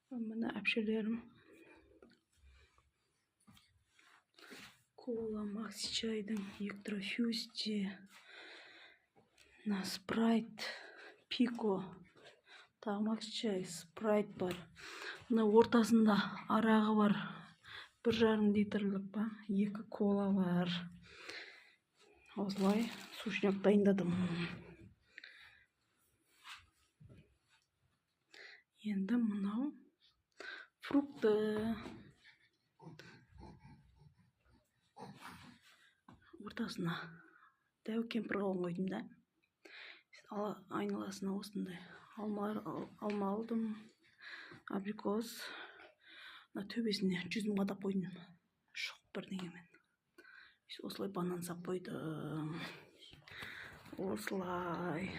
Mına әпшелерім. Кола, Макси чайдың, Электрofuse, на Спрайт, Пико. Тағы Макси чай, Спрайт бар. Мына ортасында арағы бар. 1,5 литрлік ба? 2 кола бар. Осылай сушняк дайындадым. Енді мынау фрукты. Ортасына дәу кемпір қауын қойдым да. Айналасына осындай алма алдым. Абрикос. Төбесіне жүзім қадап қойдым. Шоқ бірдеңемен. Осылай банан сап қойдым. Осылай.